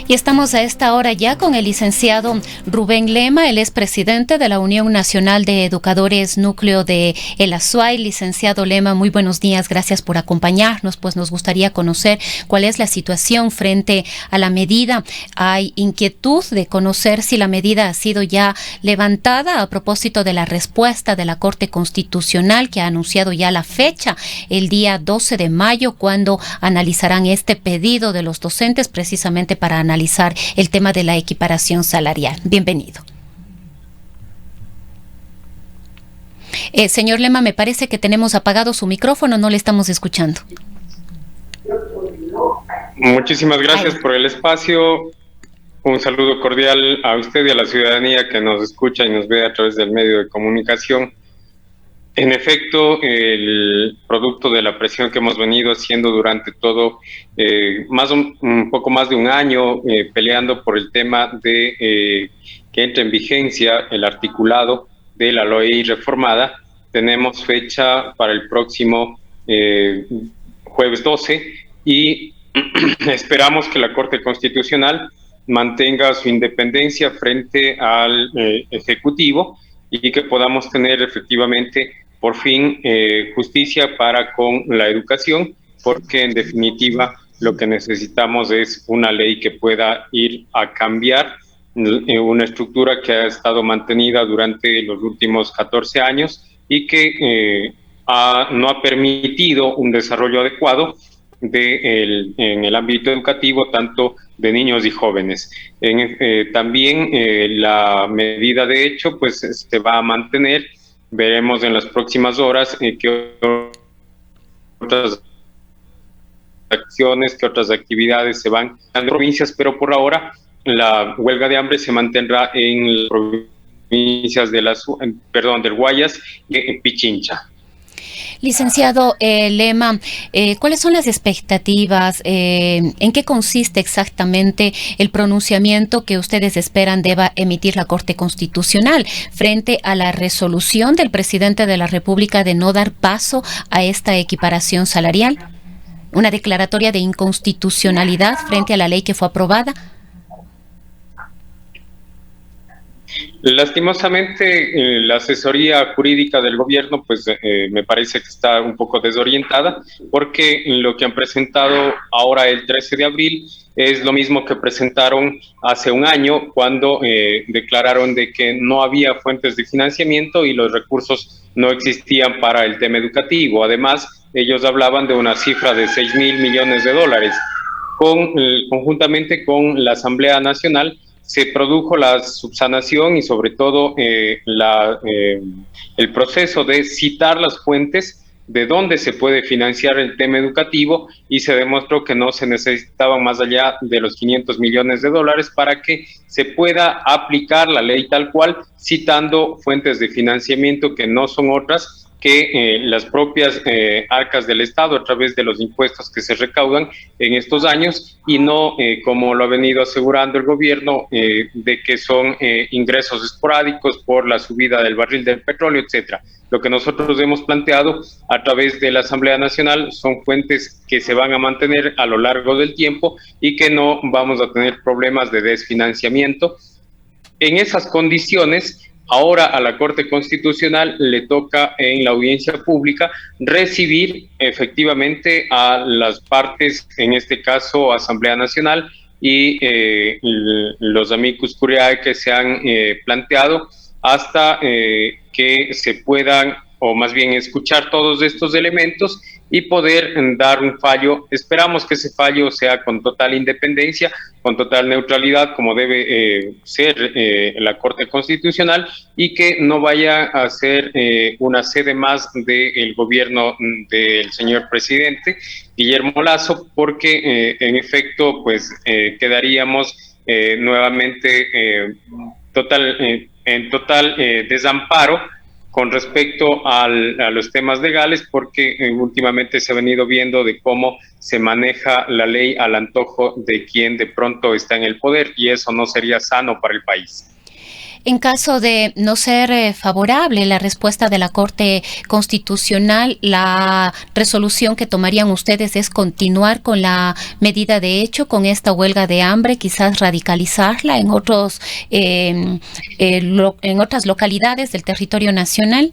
Y estamos a esta hora ya con el licenciado Rubén Lema. Él es presidente de la Unión Nacional de Educadores Núcleo de El Azuay. Licenciado Lema, muy buenos días. Gracias por acompañarnos. Pues nos gustaría conocer cuál es la situación frente a la medida. Hay inquietud de conocer si la medida ha sido ya levantada a propósito de la respuesta de la Corte Constitucional, que ha anunciado ya la fecha, el día 12 de mayo, cuando analizarán este pedido de los docentes precisamente para analizar el tema de la equiparación salarial. Bienvenido. Señor Lema, me parece que tenemos apagado su micrófono, no le estamos escuchando. Muchísimas gracias por el espacio. Un saludo cordial a usted y a la ciudadanía que nos escucha y nos ve a través del medio de comunicación. En efecto, el producto de la presión que hemos venido haciendo durante todo, un poco más de un año, peleando por el tema de que entre en vigencia el articulado de la ley reformada, tenemos fecha para el próximo jueves 12 y esperamos que la Corte Constitucional mantenga su independencia frente al Ejecutivo y que podamos tener efectivamente por fin justicia para con la educación, porque en definitiva lo que necesitamos es una ley que pueda ir a cambiar una estructura que ha estado mantenida durante los últimos 14 años y que no ha permitido un desarrollo adecuado en el ámbito educativo, tanto de niños y jóvenes. También la medida de hecho pues se va a mantener. Veremos en las próximas horas qué otras acciones, qué otras actividades se van a las provincias, pero por ahora la huelga de hambre se mantendrá en las provincias del Guayas y en Pichincha. Licenciado Lema, ¿cuáles son las expectativas? ¿En qué consiste exactamente el pronunciamiento que ustedes esperan deba emitir la Corte Constitucional frente a la resolución del presidente de la República de no dar paso a esta equiparación salarial? ¿Una declaratoria de inconstitucionalidad frente a la ley que fue aprobada? Lastimosamente, la asesoría jurídica del gobierno, pues me parece que está un poco desorientada, porque lo que han presentado ahora el 13 de abril es lo mismo que presentaron hace un año, cuando declararon de que no había fuentes de financiamiento y los recursos no existían para el tema educativo. Además, ellos hablaban de una cifra de 6.000 millones de dólares. Conjuntamente con la Asamblea Nacional, se produjo la subsanación y sobre todo el proceso de citar las fuentes de dónde se puede financiar el tema educativo, y se demostró que no se necesitaban más allá de los 500 millones de dólares para que se pueda aplicar la ley tal cual, citando fuentes de financiamiento que no son otras que las propias arcas del Estado a través de los impuestos que se recaudan en estos años, y no como lo ha venido asegurando el gobierno, de que son ingresos esporádicos por la subida del barril del petróleo, etcétera. Lo que nosotros hemos planteado a través de la Asamblea Nacional son fuentes que se van a mantener a lo largo del tiempo y que no vamos a tener problemas de desfinanciamiento. En esas condiciones, ahora a la Corte Constitucional le toca en la audiencia pública recibir efectivamente a las partes, en este caso Asamblea Nacional y los amicus curiae que se han planteado, hasta que se puedan, o más bien escuchar todos estos elementos y poder dar un fallo. Esperamos que ese fallo sea con total independencia, con total neutralidad, como debe ser la Corte Constitucional, y que no vaya a ser una sede más del gobierno del señor presidente Guillermo Lasso, porque en efecto pues quedaríamos nuevamente en total desamparo con respecto a los temas legales, porque últimamente se ha venido viendo de cómo se maneja la ley al antojo de quien de pronto está en el poder, y eso no sería sano para el país. En caso de no ser favorable la respuesta de la Corte Constitucional, la resolución que tomarían ustedes es continuar con la medida de hecho, con esta huelga de hambre, quizás radicalizarla en en otras localidades del territorio nacional.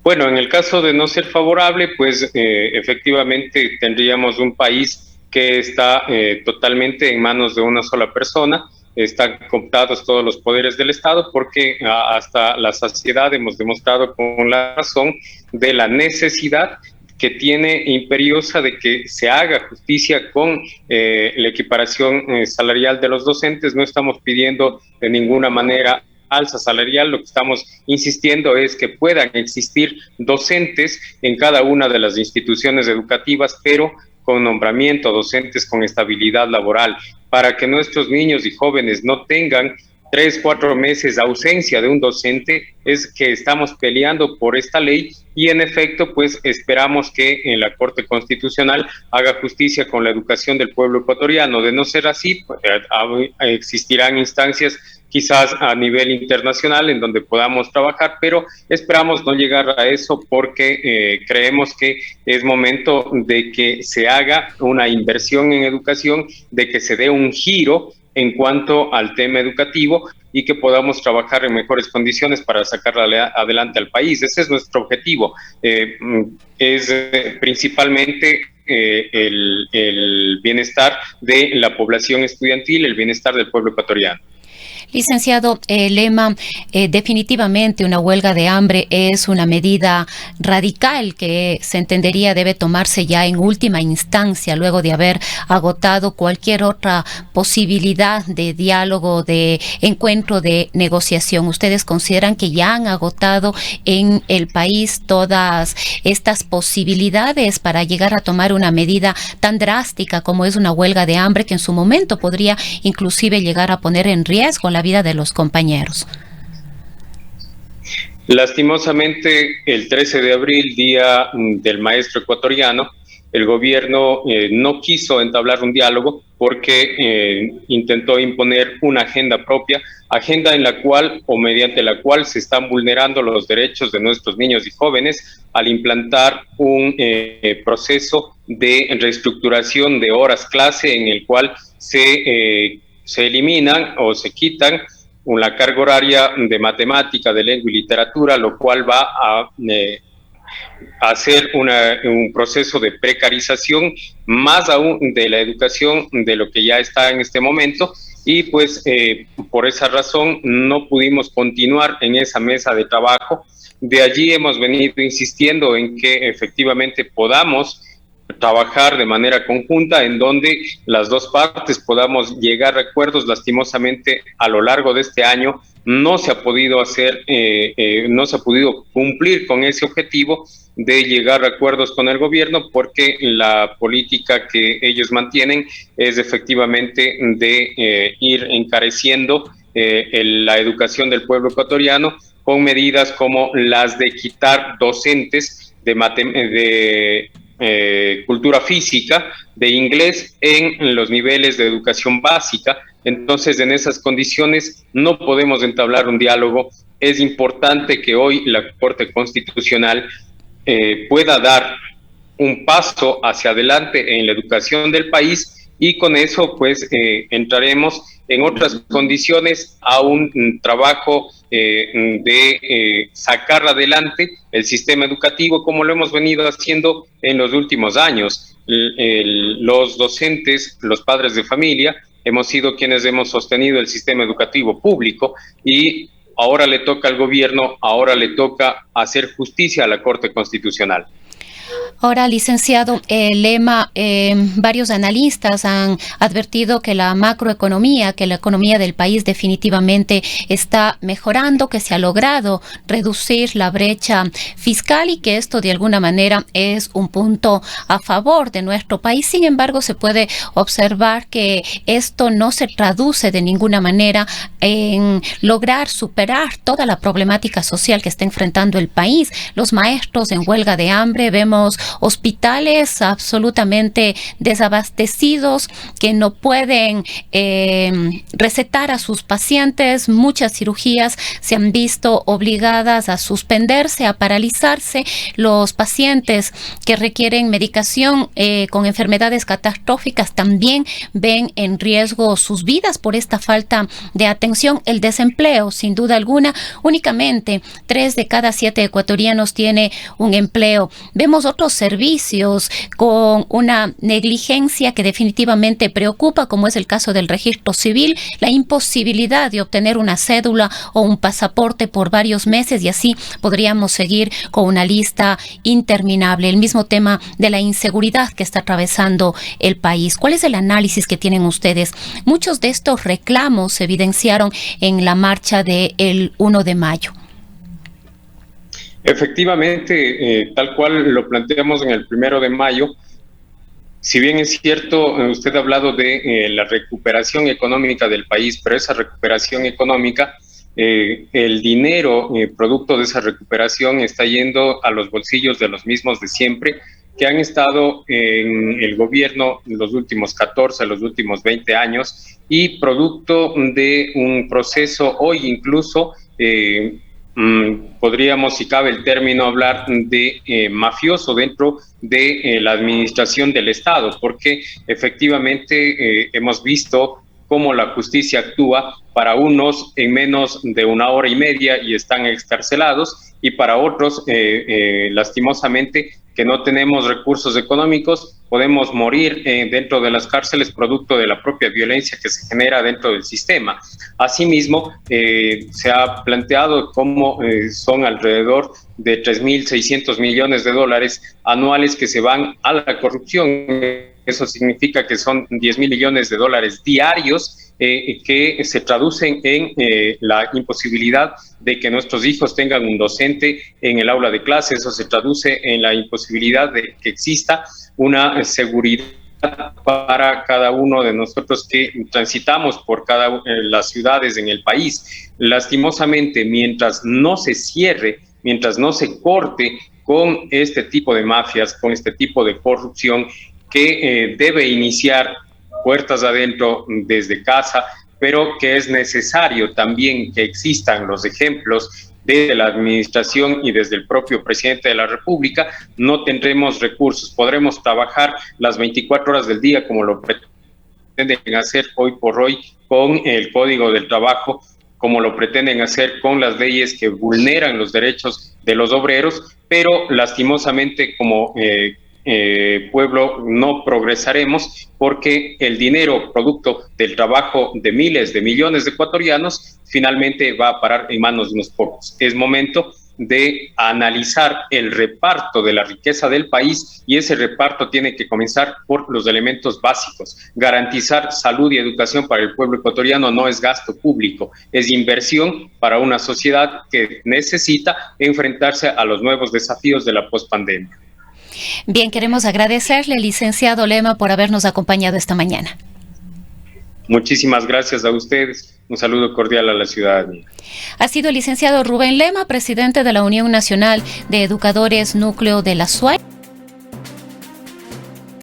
Bueno, en el caso de no ser favorable, pues efectivamente tendríamos un país que está totalmente en manos de una sola persona. Están cooptados todos los poderes del Estado porque hasta la saciedad hemos demostrado con la razón de la necesidad que tiene imperiosa de que se haga justicia con la equiparación salarial de los docentes. No estamos pidiendo de ninguna manera alza salarial, lo que estamos insistiendo es que puedan existir docentes en cada una de las instituciones educativas, pero con nombramiento, docentes con estabilidad laboral, para que nuestros niños y jóvenes no tengan 3, 4 meses de ausencia de un docente. Es que estamos peleando por esta ley y en efecto pues esperamos que en la Corte Constitucional haga justicia con la educación del pueblo ecuatoriano. De no ser así, pues, existirán instancias quizás a nivel internacional en donde podamos trabajar, pero esperamos no llegar a eso porque creemos que es momento de que se haga una inversión en educación, de que se dé un giro en cuanto al tema educativo y que podamos trabajar en mejores condiciones para sacarla adelante al país. Ese es nuestro objetivo. Es principalmente el bienestar de la población estudiantil, el bienestar del pueblo ecuatoriano. Licenciado Lema, definitivamente una huelga de hambre es una medida radical que se entendería debe tomarse ya en última instancia, luego de haber agotado cualquier otra posibilidad de diálogo, de encuentro, de negociación. ¿Ustedes consideran que ya han agotado en el país todas estas posibilidades para llegar a tomar una medida tan drástica como es una huelga de hambre, que en su momento podría inclusive llegar a poner en riesgo la vida de los compañeros? Lastimosamente, el 13 de abril, Día del Maestro Ecuatoriano, el gobierno no quiso entablar un diálogo porque intentó imponer una agenda propia, agenda en la cual o mediante la cual se están vulnerando los derechos de nuestros niños y jóvenes al implantar un proceso de reestructuración de horas clase en el cual se eliminan o se quitan la carga horaria de matemática, de lengua y literatura, lo cual va a hacer un proceso de precarización más aún de la educación de lo que ya está en este momento. Y pues por esa razón no pudimos continuar en esa mesa de trabajo. De allí hemos venido insistiendo en que efectivamente podamos trabajar de manera conjunta en donde las dos partes podamos llegar a acuerdos. Lastimosamente, a lo largo de este año no se ha podido hacer, no se ha podido cumplir con ese objetivo de llegar a acuerdos con el gobierno, porque la política que ellos mantienen es efectivamente de ir encareciendo la educación del pueblo ecuatoriano con medidas como las de quitar docentes de cultura física, de inglés en los niveles de educación básica. Entonces, en esas condiciones no podemos entablar un diálogo. Es importante que hoy la Corte Constitucional pueda dar un paso hacia adelante en la educación del país y con eso pues entraremos en otras condiciones a un trabajo de sacar adelante el sistema educativo como lo hemos venido haciendo en los últimos años. Los docentes, los padres de familia, hemos sido quienes hemos sostenido el sistema educativo público y ahora le toca al gobierno, ahora le toca hacer justicia a la Corte Constitucional. Ahora, licenciado Lema, varios analistas han advertido que la macroeconomía, que la economía del país definitivamente está mejorando, que se ha logrado reducir la brecha fiscal y que esto de alguna manera es un punto a favor de nuestro país. Sin embargo, se puede observar que esto no se traduce de ninguna manera en lograr superar toda la problemática social que está enfrentando el país. Los maestros en huelga de hambre, vemos unos hospitales absolutamente desabastecidos que no pueden recetar a sus pacientes. Muchas cirugías se han visto obligadas a suspenderse, a paralizarse. Los pacientes que requieren medicación con enfermedades catastróficas también ven en riesgo sus vidas por esta falta de atención. El desempleo, sin duda alguna, únicamente 3 de cada 7 ecuatorianos tiene un empleo. Vemos otros servicios con una negligencia que definitivamente preocupa, como es el caso del registro civil, la imposibilidad de obtener una cédula o un pasaporte por varios meses, y así podríamos seguir con una lista interminable. El mismo tema de la inseguridad que está atravesando el país. ¿Cuál es el análisis que tienen ustedes? Muchos de estos reclamos se evidenciaron en la marcha del 1 de mayo. Efectivamente, tal cual lo planteamos en el 1 de mayo, si bien es cierto, usted ha hablado de la recuperación económica del país, pero esa recuperación económica, el dinero producto de esa recuperación está yendo a los bolsillos de los mismos de siempre, que han estado en el gobierno los últimos 14, los últimos 20 años, y producto de un proceso hoy incluso, podríamos, si cabe el término, hablar de mafioso dentro de la administración del Estado, porque efectivamente hemos visto cómo la justicia actúa para unos en menos de 1 hora y media y están excarcelados, y para otros, lastimosamente, que no tenemos recursos económicos, podemos morir dentro de las cárceles producto de la propia violencia que se genera dentro del sistema. Asimismo, se ha planteado cómo son alrededor de 3.600 millones de dólares anuales que se van a la corrupción. Eso significa que son 10.000 millones de dólares diarios que se traducen en la imposibilidad de que nuestros hijos tengan un docente en el aula de clases. Eso se traduce en la imposibilidad de que exista una seguridad para cada uno de nosotros que transitamos por las ciudades en el país. Lastimosamente, mientras no se cierre, mientras no se corte con este tipo de mafias, con este tipo de corrupción que debe iniciar puertas adentro desde casa, pero que es necesario también que existan los ejemplos desde la administración y desde el propio presidente de la República. No tendremos recursos, podremos trabajar las 24 horas del día como lo pretenden hacer hoy por hoy con el Código del Trabajo, como lo pretenden hacer con las leyes que vulneran los derechos de los obreros, pero lastimosamente como pueblo no progresaremos, porque el dinero producto del trabajo de miles de millones de ecuatorianos finalmente va a parar en manos de unos pocos. Es momento de analizar el reparto de la riqueza del país, y ese reparto tiene que comenzar por los elementos básicos. Garantizar salud y educación para el pueblo ecuatoriano no es gasto público, es inversión para una sociedad que necesita enfrentarse a los nuevos desafíos de la pospandemia. Bien, queremos agradecerle, licenciado Lema, por habernos acompañado esta mañana. Muchísimas gracias a ustedes. Un saludo cordial a la ciudadanía. Ha sido el licenciado Rubén Lema, presidente de la Unión Nacional de Educadores Núcleo de la SUAY.